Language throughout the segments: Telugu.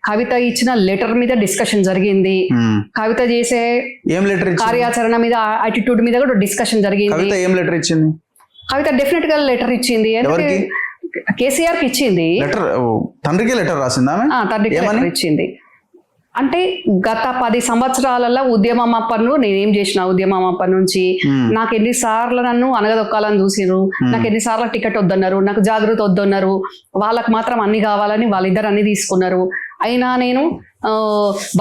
కవిత ఇచ్చిన లెటర్ మీద డిస్కషన్ జరిగింది. కవిత చేసే ఏం లెటర్ కార్యాచరణ మీద, యాటిట్యూడ్ మీద కూడా డిస్కషన్ జరిగింది. కవిత ఏం లెటర్ ఇచ్చింది? కవిత డెఫినెట్ గా లెటర్ ఇచ్చింది. కేసీఆర్ కి ఇచ్చింది. తండ్రికి లెటర్ రాసిందా? తండ్రికి లెటర్ ఇచ్చింది. అంటే గత 10 సంవత్సరాలలో ఉద్యమం అప్పను నేనేం చేసిన, ఉద్యమం అప్పటి నుంచి నాకు ఎన్నిసార్లు నన్ను అనగదొక్కాలని చూసిరు, నాకు ఎన్నిసార్లు టికెట్ వద్దన్నారు, నాకు జాగృతి వద్దన్నారు, వాళ్ళకి మాత్రం అన్ని కావాలని వాళ్ళిద్దరు అన్ని తీసుకున్నారు. అయినా నేను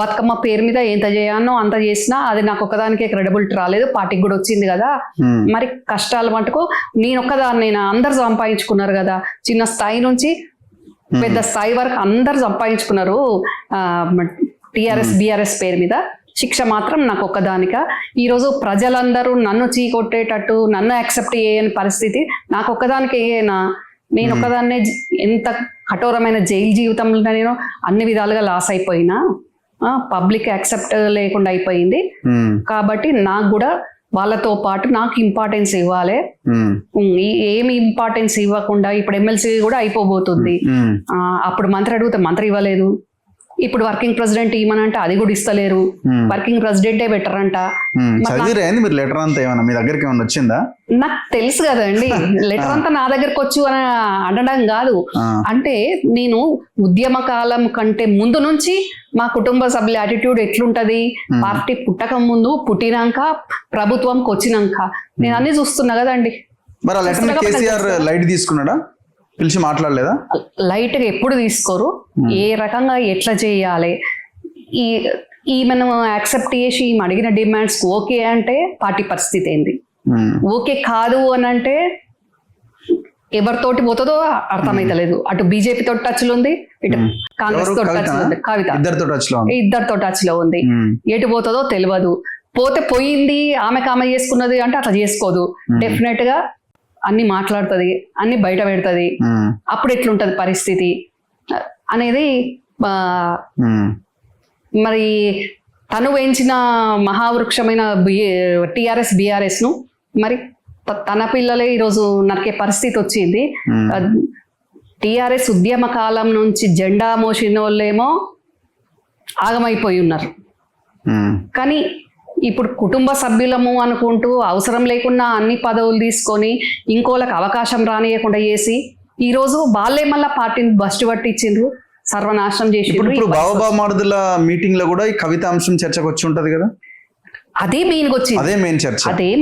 బతుకమ్మ పేరు మీద ఎంత చేయానో అంత చేసినా అది నాకు ఒక్కదానికే క్రెడిబిలిటీ రాలేదు. పార్టీకి కూడా వచ్చింది కదా, మరి కష్టాలు మటుకు నేను ఒక్కదాన్ని, అందరు సంపాదించుకున్నారు కదా, చిన్న స్థాయి నుంచి పెద్ద స్థాయి వరకు అందరు సంపాదించుకున్నారు టిఆర్ఎస్ బిఆర్ఎస్ పేరు మీద. శిక్ష మాత్రం నాకు ఒక్కదానిక. ఈరోజు ప్రజలందరూ నన్ను చీకొట్టేటట్టు, నన్ను యాక్సెప్ట్ చేయని పరిస్థితి నాకు ఒక్కదానికి అయ్యేనా? నేను ఒక్కదాన్నే ఎంత కఠోరమైన జైలు జీవితంలో నేను అన్ని విధాలుగా లాస్ అయిపోయినా, పబ్లిక్ యాక్సెప్ట్ లేకుండా అయిపోయింది. కాబట్టి నాకు కూడా వాళ్ళతో పాటు నాకు ఇంపార్టెన్స్ ఇవ్వాలి. ఏమి ఇంపార్టెన్స్ ఇవ్వకుండా ఇప్పుడు ఎమ్మెల్సీ కూడా అయిపోబోతుంది. అప్పుడు మంత్రి అడిగితే మంత్రి ఇవ్వలేదు, ఇప్పుడు వర్కింగ్ ప్రెసిడెంట్ ఇవ్వనంటే అది కూడా ఇస్తలేరు. వర్కింగ్ ప్రెసిడెంటే బెటర్ అంట. మీరు లెటర్ అంతా ఏమన్నా మీ దగ్గరికి ఏమన్నా వచ్చిందా? నాకు తెలుసు కదండి, లెటర్ అంతా నా దగ్గరకు వచ్చు అని అనడం కాదు. అంటే నేను ఉద్యమ కాలం కంటే ముందు నుంచి మా కుటుంబ సభ్యుల యాటిట్యూడ్ ఎట్లుంటది, పార్టీ పుట్టక ముందు, పుట్టినాక, ప్రభుత్వంకి వచ్చినాక నేను అన్ని చూస్తున్నా కదండి. మరి ఆ లెటర్ కేసీఆర్ లైట్ తీసుకున్నాడా? పిలిచి మాట్లాడలేదా? లైట్ గా ఎప్పుడు తీసుకోరు. ఏ రకంగా ఎట్లా చేయాలి, ఈమెను యాక్సెప్ట్ చేసి ఈమె అడిగిన డిమాండ్స్ ఓకే అంటే పార్టీ పరిస్థితి ఏంది, ఓకే కాదు అని అంటే ఎవరితోటి పోతుందో అర్థమైతలేదు. అటు బీజేపీ తోటి టచ్ లో ఉంది, ఇటు కాంగ్రెస్ తోటి టచ్ లో ఉంది, కవిత ఇద్దరితో టచ్ లో ఉంది. ఎటు పోతుందో తెలియదు. పోతే పోయింది, ఆమె చేసుకున్నది అంటే అట్లా చేసుకోదు. డెఫినెట్ గా అన్ని మాట్లాడుతుంది, అన్ని బయట పెడుతుంది. అప్పుడు ఎట్లుంటది పరిస్థితి అనేది. మరి తను వేయించిన మహావృక్షమైన టిఆర్ఎస్ బిఆర్ఎస్ ను మరి తన పిల్లలే ఈరోజు నరికే పరిస్థితి వచ్చింది. టిఆర్ఎస్ ఉద్యమ కాలం నుంచి జెండా మోసిన వాళ్ళేమో ఆగమైపోయి ఉన్నారు. కానీ ఇప్పుడు కుటుంబ సభ్యులము అనుకుంటూ అవసరం లేకున్నా అన్ని పదవులు తీసుకొని ఇంకోళ్ళకి అవకాశం రానియకుండా చేసి ఈరోజు వాళ్ళే మళ్ళా పార్టీని బస్టు పట్టించిండ్రు, సర్వనాశనం చేసి. ఇప్పుడు బావబామార్దుల మీటింగ్ లో కూడా ఈ కవిత అంశం చర్చకు వచ్చి ఉంటది కదా, అదే మెయిన్ వచ్చింది, అదే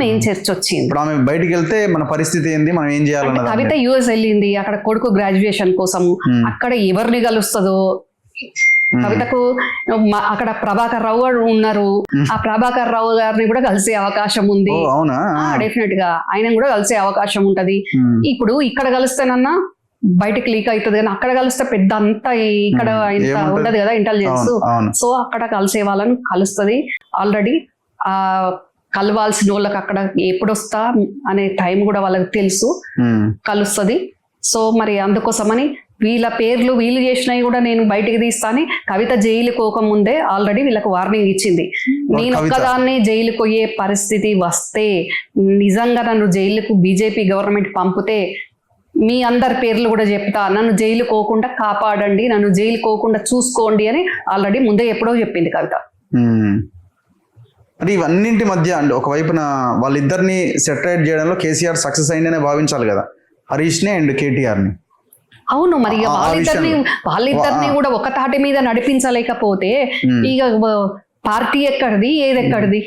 మెయిన్ చర్చ వచ్చింది. ఇప్పుడు ఆమె బయటికి వెళ్తే మన పరిస్థితి ఏంది, మనం ఏం చేయాలన్నది. కవిత యుఎస్ వెళ్ళింది, అక్కడ కొడుకు గ్రాడ్యుయేషన్ కోసం, అక్కడ ఎవరిని కలుస్తుందో. కవితకు అక్కడ ప్రభాకర్ రావు గారు ఉన్నారు, ఆ ప్రభాకర్ రావు గారిని కూడా కలిసే అవకాశం ఉంది. డెఫినెట్ గా ఆయన కూడా కలిసే అవకాశం ఉంటది. ఇప్పుడు ఇక్కడ కలిస్తేనన్నా బయటకు లీక్ అవుతుంది, కానీ అక్కడ కలిస్తే పెద్ద అంతా ఇక్కడ ఇంత ఉండదు కదా ఇంటెలిజెన్స్. సో అక్కడ కలిసే వాళ్ళని కలుస్తుంది. ఆల్రెడీ ఆ కలవాల్సిన వాళ్ళకి అక్కడ ఎప్పుడు వస్తా అనే టైం కూడా వాళ్ళకి తెలుసు, కలుస్తుంది. సో మరి అందుకోసమని వీళ్ళ పేర్లు వీళ్ళు చేసినవి కూడా నేను బయటికి తీస్తాను. కవిత జైలు పోకముందే ఆల్రెడీ వీళ్ళకి వార్నింగ్ ఇచ్చింది. నేను ఒక్కదాన్నే జైలుకు పోయే పరిస్థితి వస్తే, నిజంగా నన్ను జైలుకు బీజేపీ గవర్నమెంట్ పంపితే మీ అందరి పేర్లు కూడా చెప్తా, నన్ను జైలు పోకుండా కాపాడండి, నన్ను జైలు పోకుండా చూసుకోండి అని ఆల్రెడీ ముందే ఎప్పుడో చెప్పింది కవిత. మరి ఇవన్నింటి మధ్య అంటే ఒకవైపున వాళ్ళిద్దరిని సెటరేట్ చేయడంలో కేసీఆర్ సక్సెస్ అయిందనే భావించాలి కదా, హరీష్ ని అండ్ కేటీఆర్ ని. అవును, మరి వాళ్ళిద్దరిని కూడా ఒక తాటి మీద నడిపించలేకపోతే ఇక పార్టీ ఎక్కడిది, ఏది ఎక్కడిది?